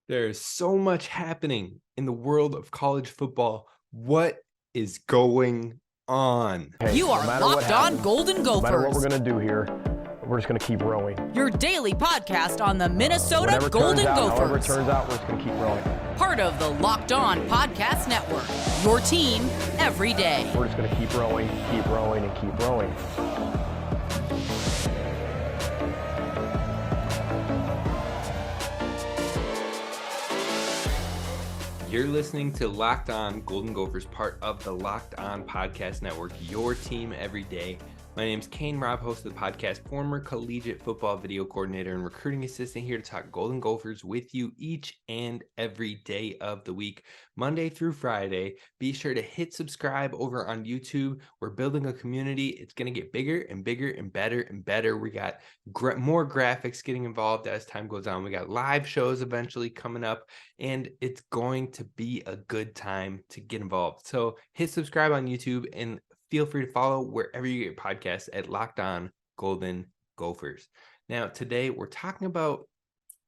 There's so much happening in the world of college football. What is going on? Hey, You are Locked On Golden No matter what we're Gophers, going to do here, we're just going to keep rowing. your daily podcast on the Minnesota Whatever Golden turns out, however it Gophers. turns out, we're just going to keep rowing. Part of the Locked On Podcast Network, your team every day. We're just going to keep rowing, and keep rowing. You're listening to Locked On Golden Gophers, part of the Locked On Podcast Network, your team every day. My name's Kane Rob, host of the podcast, former collegiate football video coordinator and recruiting assistant, here to talk Golden Gophers with you each and every day of the week, Monday through Friday. Be sure to hit subscribe over on YouTube. We're building a community. It's going to get bigger and bigger and better and better. We got more graphics getting involved as time goes on. We got live shows eventually coming up, and it's going to be a good time to get involved. So hit subscribe on YouTube and feel free to follow wherever you get podcasts at Locked On Golden Gophers. Now, today we're talking about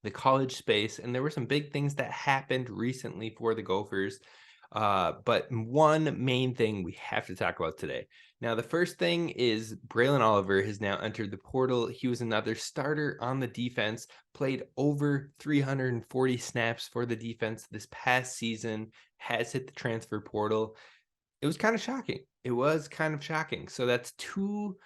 the college space, and there were some big things that happened recently for the Gophers. But one main thing we have to talk about today. Now, the first thing is Braylon Oliver has now entered the portal. He was another starter on the defense, played over 340 snaps for the defense this past season, has hit the transfer portal. It was kind of shocking. So that's two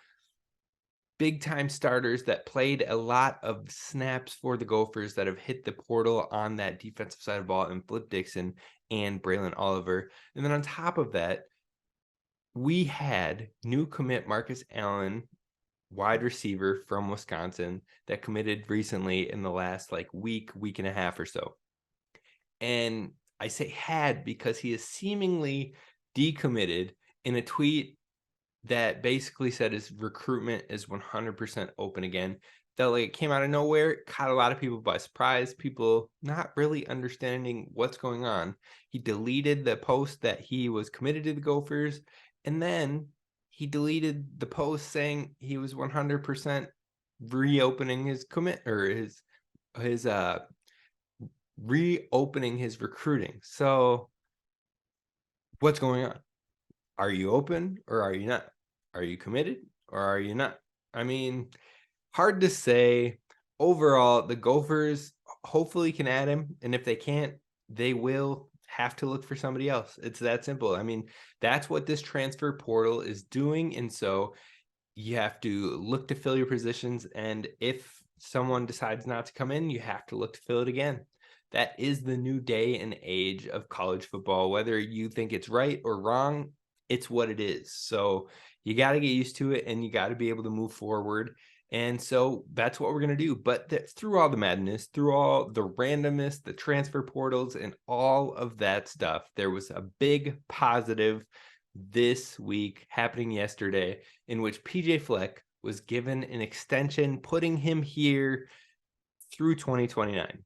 big-time starters that played a lot of snaps for the Gophers that have hit the portal on that defensive side of the ball, and Flip Dixon and Braylon Oliver. And then on top of that, we had new commit Marcus Allen, wide receiver from Wisconsin, that committed recently in the last week and a half or so. And I say had because he is seemingly decommitted in a tweet that basically said his recruitment is 100% open again. Felt like it came out of nowhere, caught a lot of people by surprise, people not really understanding what's going on. He deleted the post that he was committed to the Gophers, and then he deleted the post saying he was 100% reopening his commit, or his reopening his recruiting. So what's going on? Are you open or are you not? Are you committed or are you not? I mean, hard to say. Overall, the Gophers hopefully can add him, and if they can't, they will have to look for somebody else. It's that simple. I mean, that's what this transfer portal is doing, and so you have to look to fill your positions, and if someone decides not to come in, you have to look to fill it again. That is the new day and age of college football. Whether you think it's right or wrong, it's what it is. So you got to get used to it, and you got to be able to move forward. And so that's what we're going to do. But through all the madness, through all the randomness, the transfer portals, and all of that stuff, there was a big positive this week happening yesterday, in which PJ Fleck was given an extension, putting him here through 2029.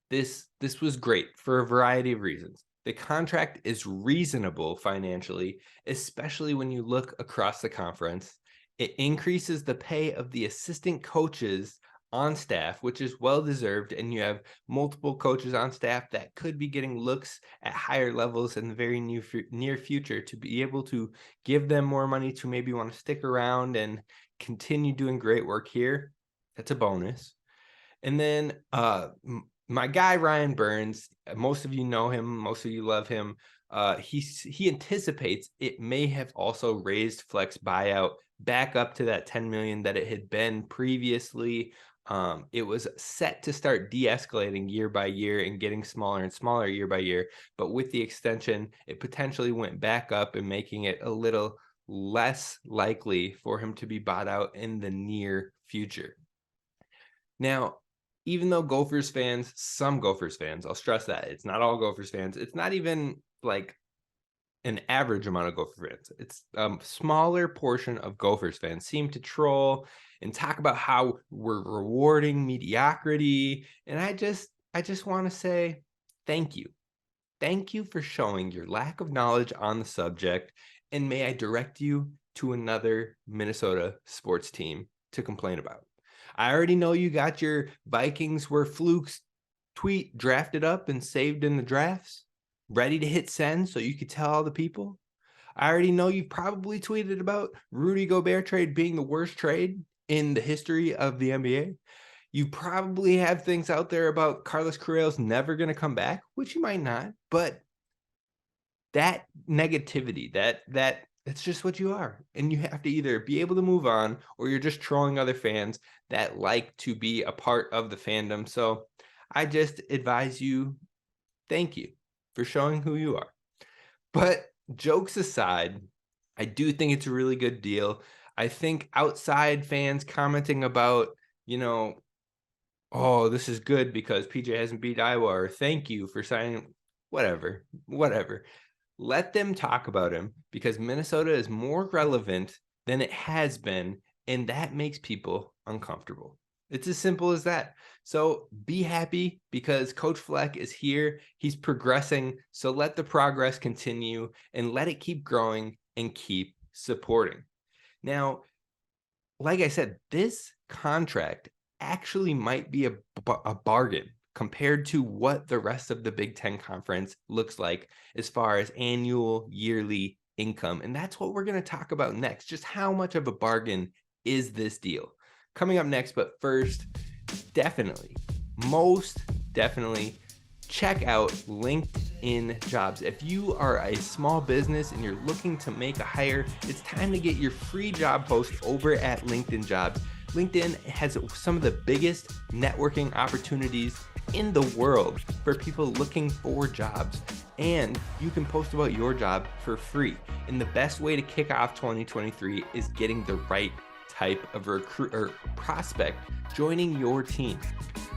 This was great for a variety of reasons. The contract is reasonable financially, especially when you look across the conference. It increases the pay of the assistant coaches on staff, which is well-deserved, and you have multiple coaches on staff that could be getting looks at higher levels in the very near future, to be able to give them more money to maybe want to stick around and continue doing great work here. That's a bonus. And then my guy, Ryan Burns, most of you know him, most of you love him. He anticipates it may have also raised Fleck's buyout back up to that $10 million that it had been previously. It was set to start de-escalating year by year and getting smaller and smaller year by year. But with the extension, it potentially went back up and making it a little less likely for him to be bought out in the near future. Now, even though Gophers fans, some Gophers fans, I'll stress that it's not all Gophers fans. It's not even like an average amount of Gopher fans. It's a smaller portion of Gophers fans seem to troll and talk about how we're rewarding mediocrity. And I just want to say thank you. Thank you for showing your lack of knowledge on the subject. And may I direct you to another Minnesota sports team to complain about. I already know you got your Vikings were flukes tweet drafted up and saved in the drafts, ready to hit send so you could tell all the people? I already know you've probably tweeted about Rudy Gobert trade being the worst trade in the history of the NBA. You probably have things out there about Carlos Correa's never going to come back, which you might not, but that negativity, that's just what you are. And you have to either be able to move on, or you're just trolling other fans that like to be a part of the fandom. So I just advise you, thank you for showing who you are. But jokes aside, I do think it's a really good deal. I think outside fans commenting about, oh, this is good because PJ hasn't beat Iowa, or thank you for signing, whatever. Let them talk about him, because Minnesota is more relevant than it has been, and that makes people uncomfortable. It's as simple as that. So be happy because Coach Fleck is here. He's progressing. So let the progress continue and let it keep growing and keep supporting. Now, like I said, this contract actually might be a bargain compared to what the rest of the Big Ten Conference looks like as far as annual, yearly income. And that's what we're going to talk about next. Just how much of a bargain is this deal? Coming up next, but first, most definitely, check out LinkedIn Jobs. If you are a small business and you're looking to make a hire, it's time to get your free job post over at LinkedIn Jobs. LinkedIn has some of the biggest networking opportunities in the world for people looking for jobs, and you can post about your job for free. And the best way to kick off 2023 is getting the right type of recruit or prospect joining your team.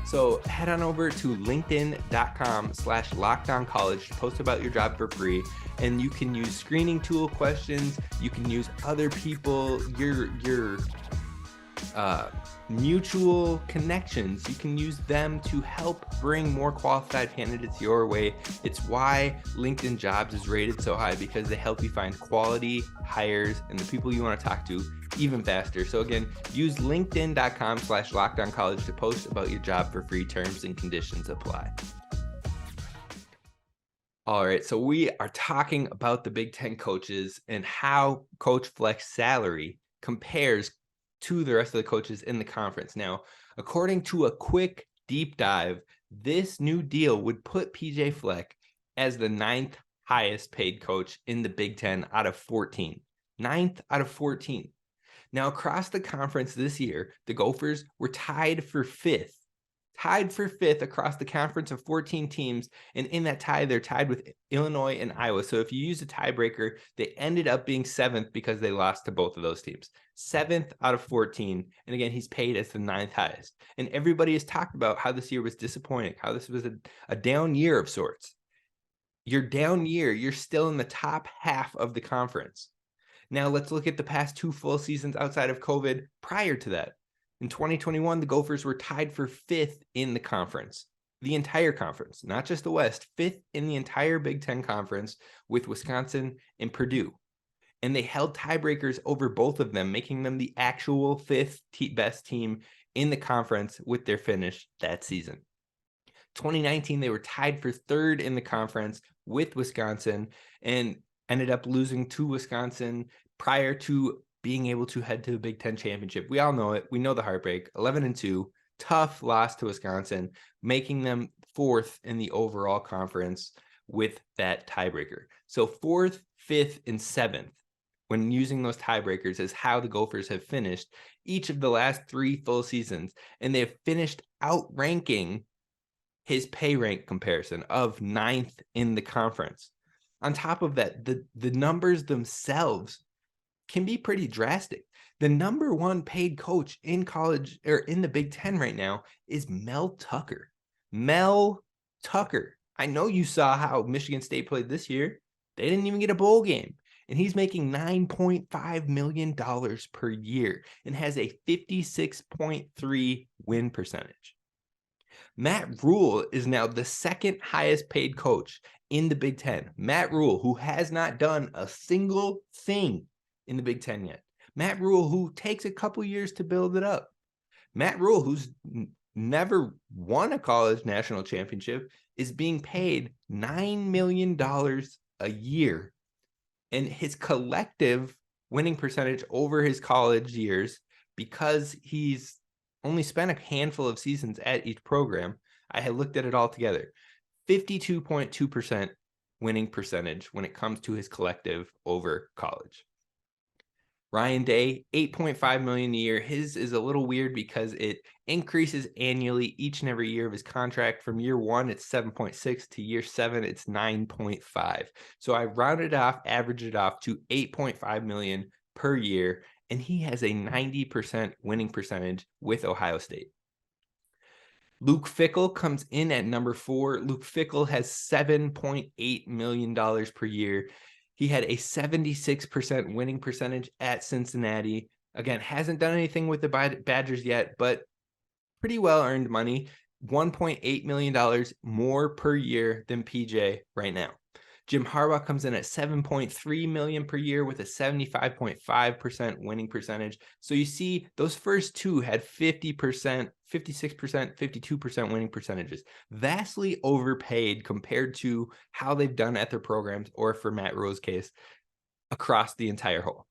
So head on over to linkedin.com/lockedoncollege to post about your job for free. And you can use screening tool questions. You can use other people, your mutual connections. You can use them to help bring more qualified candidates your way. It's why LinkedIn Jobs is rated so high, because they help you find quality hires and the people you want to talk to even faster. So again, use linkedin.com/lockedoncollege to post about your job for free. Terms and conditions apply. All right, so we are talking about the Big Ten coaches and how Coach Fleck's salary compares to the rest of the coaches in the conference. Now, according to a quick deep dive, this new deal would put PJ Fleck as the 9th highest paid coach in the Big Ten out of 14. 9th out of 14. Now, across the conference this year, the Gophers were tied for fifth across the conference of 14 teams. And in that tie, they're tied with Illinois and Iowa. So if you use a tiebreaker, they ended up being 7th because they lost to both of those teams. 7th out of 14. And again, he's paid as the 9th highest. And everybody has talked about how this year was disappointing, how this was a down year of sorts. Your down year, you're still in the top half of the conference. Now let's look at the past 2 full seasons outside of COVID prior to that. In 2021, the Gophers were tied for 5th in the conference, the entire conference, not just the West, 5th in the entire Big Ten Conference with Wisconsin and Purdue. And they held tiebreakers over both of them, making them the actual 5th best team in the conference with their finish that season. 2019, they were tied for 3rd in the conference with Wisconsin and ended up losing to Wisconsin prior to being able to head to the Big Ten championship. We all know it. We know the heartbreak. 11-2, tough loss to Wisconsin, making them 4th in the overall conference with that tiebreaker. So 4th, 5th, and 7th, when using those tiebreakers, is how the Gophers have finished each of the last 3 full seasons. And they have finished outranking his pay rank comparison of 9th in the conference. On top of that, the numbers themselves can be pretty drastic. The number 1 paid coach in college, or in the Big Ten right now, is Mel Tucker. Mel Tucker. I know you saw how Michigan State played this year. They didn't even get a bowl game. And he's making $9.5 million per year and has a 56.3 win percentage. Matt Rule is now the 2nd highest paid coach in the Big Ten. Matt Rule, who has not done a single thing in the Big Ten yet. Matt Rule, who takes a couple years to build it up. Matt Rule, who's never won a college national championship, is being paid $9 million a year. And his collective winning percentage over his college years, because he's only spent a handful of seasons at each program, I had looked at it all together. 52.2% winning percentage when it comes to his collective over college. Ryan Day, $8.5 million a year. His is a little weird because it increases annually each and every year of his contract. From year 1, it's 7.6 to year 7, it's 9.5. So I rounded off, averaged it off to 8.5 million per year, and he has a 90% winning percentage with Ohio State. Luke Fickell comes in at number 4. Luke Fickell has $7.8 million per year. He had a 76% winning percentage at Cincinnati. Again, hasn't done anything with the Badgers yet, but pretty well earned money. $1.8 million more per year than PJ right now. Jim Harbaugh comes in at $7.3 million per year with a 75.5% winning percentage. So you see those first two had 50%, 56%, 52% winning percentages. Vastly overpaid compared to how they've done at their programs, or for Matt Rhule's case, across the entire whole.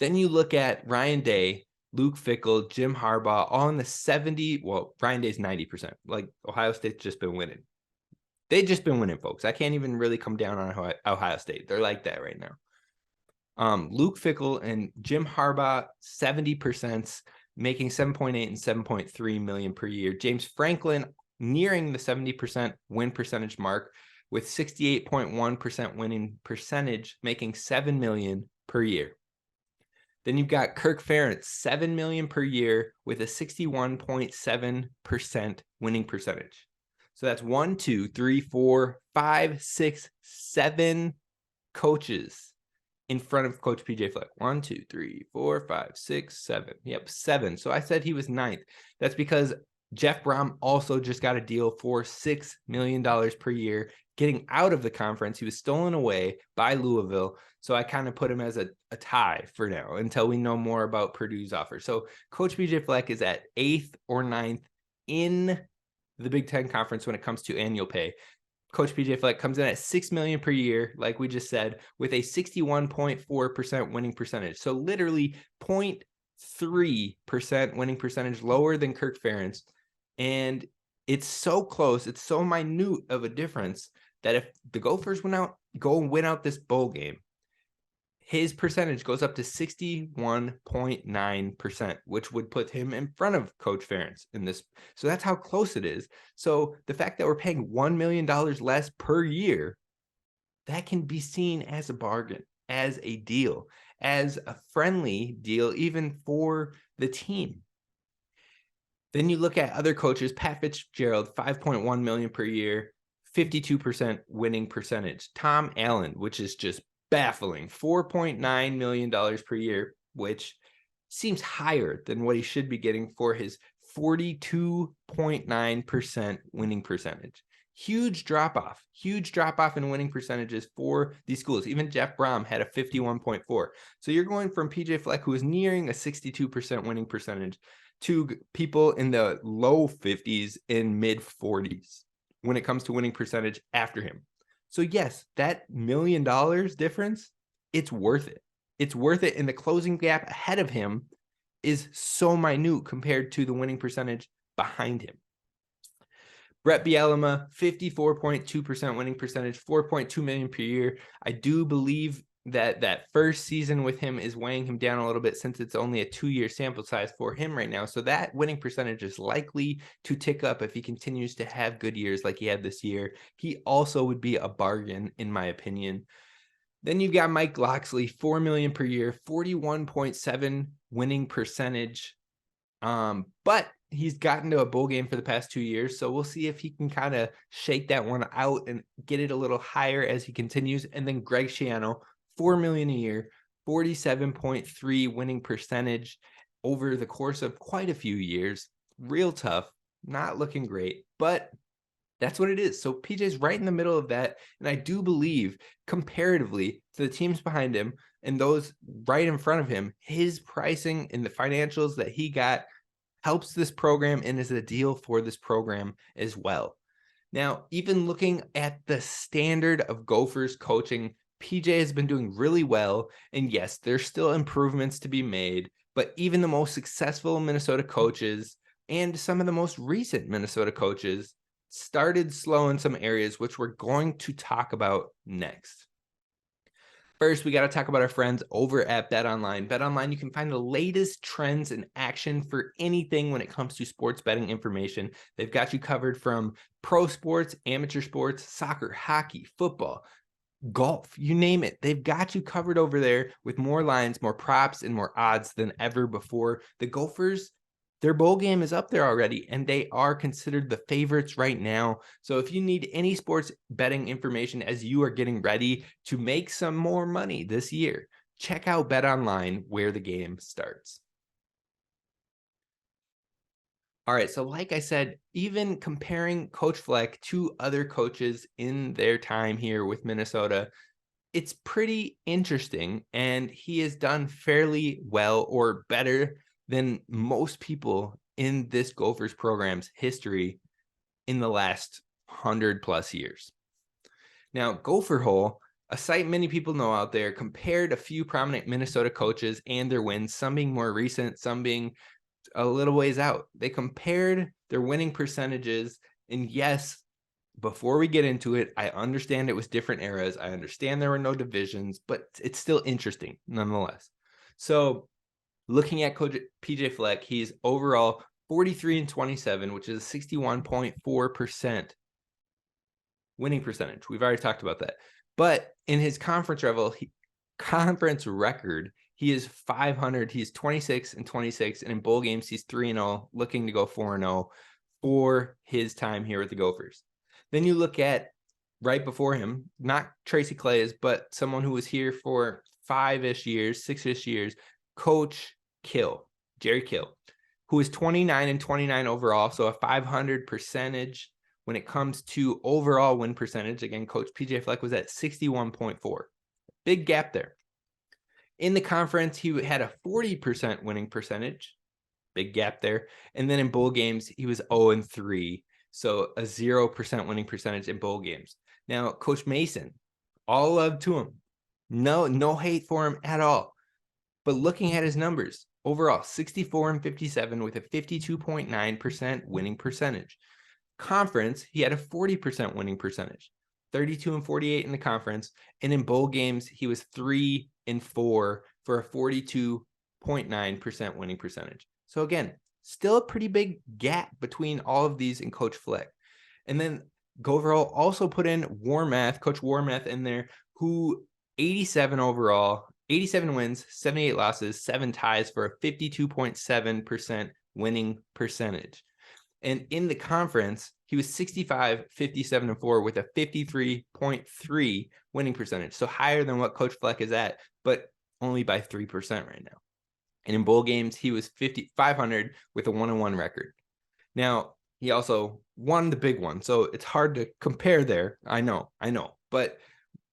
Then you look at Ryan Day, Luke Fickell, Jim Harbaugh, all in the 70. Well, Ryan Day's 90%. Like, Ohio State's just been winning. They've just been winning, folks. I can't even really come down on Ohio State. They're like that right now. Luke Fickell and Jim Harbaugh, 70%, making 7.8 and 7.3 million per year. James Franklin nearing the 70% win percentage mark with 68.1% winning percentage, making 7 million per year. Then you've got Kirk Ferentz, 7 million per year with a 61.7% winning percentage. So that's 1, 2, 3, 4, 5, 6, 7 coaches in front of Coach PJ Fleck. 1, 2, 3, 4, 5, 6, 7. Yep, 7. So I said he was 9th. That's because Jeff Brom also just got a deal for $6 million per year, getting out of the conference. He was stolen away by Louisville. So I kind of put him as a tie for now until we know more about Purdue's offer. So Coach PJ Fleck is at 8th or 9th in the Big Ten Conference when it comes to annual pay. Coach PJ Fleck comes in at $6 million per year, like we just said, with a 61.4% winning percentage. So literally 0.3% winning percentage lower than Kirk Ferentz. And it's so close, it's so minute of a difference that if the Gophers go and win out this bowl game, his percentage goes up to 61.9%, which would put him in front of Coach Ferentz in this. So that's how close it is. So the fact that we're paying $1 million less per year, that can be seen as a bargain, as a deal, as a friendly deal, even for the team. Then you look at other coaches. Pat Fitzgerald, $5.1 million per year, 52% winning percentage. Tom Allen, which is just baffling, $4.9 million per year, which seems higher than what he should be getting for his 42.9% winning percentage. Huge drop off in winning percentages for these schools. Even Jeff Brom had a 51.4. So you're going from PJ Fleck, who is nearing a 62% winning percentage, to people in the low 50s and mid 40s when it comes to winning percentage after him. So yes, that $1 million difference, it's worth it. It's worth it. And the closing gap ahead of him is so minute compared to the winning percentage behind him. Brett Bielema, 54.2% winning percentage, $4.2 million per year. I do believe that first season with him is weighing him down a little bit since it's only a 2-year sample size for him right now. So that winning percentage is likely to tick up if he continues to have good years like he had this year. He also would be a bargain, in my opinion. Then you've got Mike Locksley, $4 million per year, 41.7 winning percentage. But he's gotten to a bowl game for the past 2 years. So we'll see if he can kind of shake that one out and get it a little higher as he continues. And then Greg Schiano, $4 million a year, 47.3 winning percentage over the course of quite a few years. Real tough, not looking great, but that's what it is. So PJ's right in the middle of that. And I do believe comparatively to the teams behind him and those right in front of him, his pricing and the financials that he got helps this program and is a deal for this program as well. Now, even looking at the standard of Gophers coaching, PJ has been doing really well. And yes, there's still improvements to be made, but even the most successful Minnesota coaches and some of the most recent Minnesota coaches started slow in some areas, which we're going to talk about next. First, we got to talk about our friends over at BetOnline. BetOnline, you can find the latest trends and action for anything when it comes to sports betting information. They've got you covered from pro sports, amateur sports, soccer, hockey, football, golf, you name it. They've got you covered over there with more lines, more props, and more odds than ever before. The Gophers, their bowl game is up there already, and they are considered the favorites right now. So if you need any sports betting information as you are getting ready to make some more money this year, check out BetOnline, where the game starts. All right, so like I said, even comparing Coach Fleck to other coaches in their time here with Minnesota, it's pretty interesting, and he has done fairly well or better than most people in this Gophers program's history in the last 100+ years. Now, GopherHole, a site many people know out there, compared a few prominent Minnesota coaches and their wins, some being more recent, some being a little ways out. They compared their winning percentages, and yes, before we get into it, I understand it was different eras. I understand there were no divisions, but it's still interesting nonetheless. So looking at Coach PJ Fleck, he's overall 43-27, which is 61.4% winning percentage. We've already talked about that. But in his conference record, he is 500. He's 26-26, and in bowl games, he's 3-0, looking to go 4-0 for his time here with the Gophers. Then you look at right before him, not Tracy Claeys, but someone who was here for 5-ish years, 6-ish years, Coach Jerry Kill, who is 29-29 overall, so a 500 percentage when it comes to overall win percentage. Again, Coach PJ Fleck was at 61.4. Big gap there. In the conference, he had a 40% winning percentage. Big gap there. And then in bowl games, he was 0-3. So a 0% winning percentage in bowl games. Now, Coach Mason, all love to him. No hate for him at all. But looking at his numbers, overall, 64-57 with a 52.9% winning percentage. Conference, he had a 40% winning percentage. 32-48 in the conference. And in bowl games, he was 3-4 for a 42.9% winning percentage. So again, still a pretty big gap between all of these and Coach Fleck. And then GopherHole also put in Coach Warmath in there, who 87 overall, 87 wins, 78 losses, 7 ties for a 52.7% winning percentage. And in the conference, he was 65-57-4 with a 53.3 winning percentage. So higher than what Coach Fleck is at, but only by 3% right now. And in bowl games, he was 500 with a 1-1 record. Now, he also won the big one, so it's hard to compare there. I know. But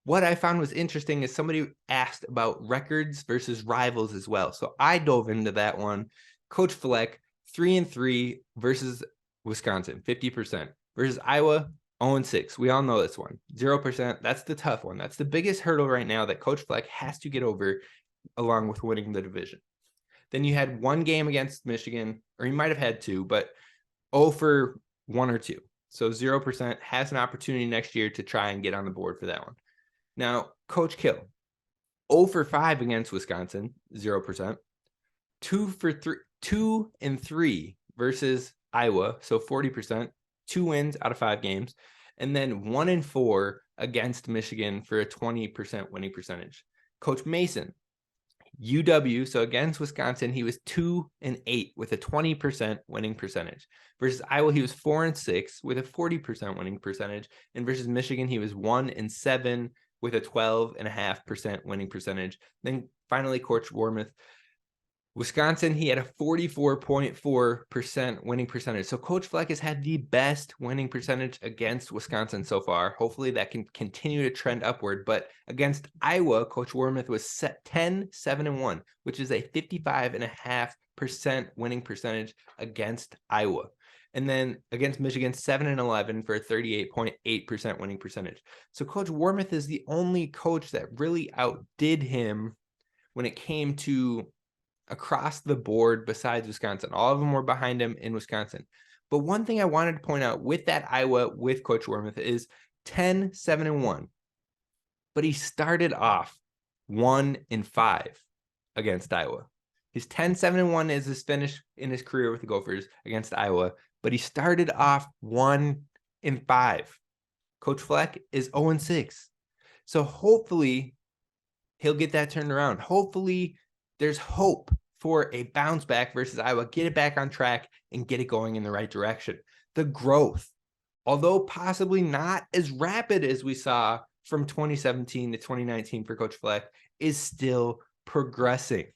what I found was interesting is somebody asked about records versus rivals as well. So I dove into that one. Coach Fleck, 3-3 versus Wisconsin, 50%, versus Iowa, 0-6. We all know this one, 0%. That's the tough one. That's the biggest hurdle right now that Coach Fleck has to get over, along with winning the division. Then you had one game against Michigan, or you might have had two, but 0 for 1 or 2. So 0%, has an opportunity next year to try and get on the board for that one. Now, Coach Kill, 0 for 5 against Wisconsin, 0%. 2-3 versus Iowa, so 40%, 2 wins out of 5 games. And then 1-4 against Michigan for a 20% winning percentage. Coach Mason, UW, so against Wisconsin, he was 2-8 with a 20% winning percentage. Versus Iowa, he was 4-6 with a 40% winning percentage. And versus Michigan, he was 1-7 with a 12.5% winning percentage. Then finally, Coach Warmath, Wisconsin, he had a 44.4% winning percentage. So Coach Fleck has had the best winning percentage against Wisconsin so far. Hopefully that can continue to trend upward. But against Iowa, Coach Warmath was 10-7-1, which is a 55.5% winning percentage against Iowa. And then against Michigan, 7-11 for a 38.8% winning percentage. So Coach Warmoth is the only coach that really outdid him when it came to across the board besides Wisconsin. All of them were behind him in Wisconsin. But one thing I wanted to point out with that Iowa with Coach Warmoth is 10-7-1. But he started off 1-5 against Iowa. His 10-7-1 is his finish in his career with the Gophers against Iowa, but he started off 1-5. Coach Fleck is 0-6. So hopefully he'll get that turned around. Hopefully there's hope for a bounce back versus Iowa, get it back on track and get it going in the right direction. The growth, although possibly not as rapid as we saw from 2017 to 2019 for Coach Fleck, is still progressing.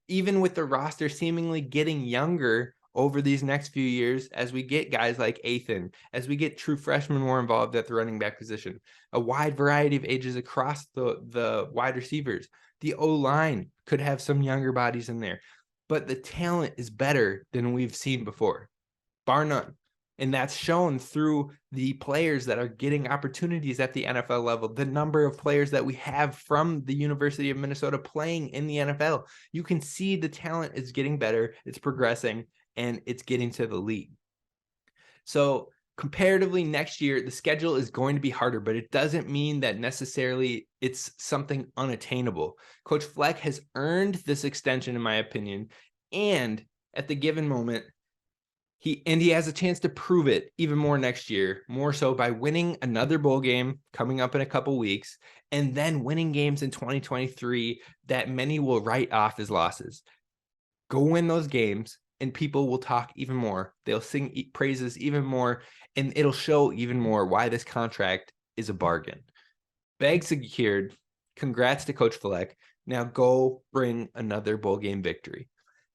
Even with the roster seemingly getting younger over these next few years, as we get guys like Athan, as we get true freshmen more involved at the running back position, a wide variety of ages across the wide receivers. The O-line could have some younger bodies in there, but the talent is better than we've seen before, bar none. And that's shown through the players that are getting opportunities at the NFL level, the number of players that we have from the University of Minnesota playing in the NFL. You can see the talent is getting better, it's progressing, and it's getting to the league. So comparatively next year, the schedule is going to be harder, but it doesn't mean that necessarily it's something unattainable. Coach Fleck has earned this extension, in my opinion, and at the given moment, he has a chance to prove it even more next year, more so by winning another bowl game coming up in a couple weeks, and then winning games in 2023 that many will write off as losses. Go win those games, and people will talk even more. They'll sing praises even more, and it'll show even more why this contract is a bargain. Bag secured. Congrats to Coach Fleck. Now go bring another bowl game victory.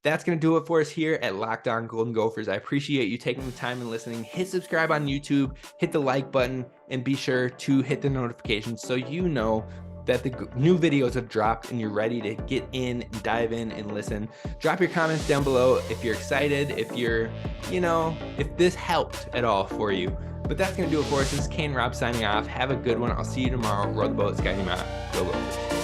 That's going to do it for us here at Locked On Golden Gophers. I appreciate you taking the time and listening. Hit subscribe on YouTube, hit the like button, and be sure to hit the notifications so you know that the new videos have dropped and you're ready to get in and dive in and listen. Drop your comments down below if you're excited, if you're, if this helped at all for you. But that's going to do it for us. This is Kane Rob signing off. Have a good one. I'll see you tomorrow. Row the boat, Sky Go Gophers.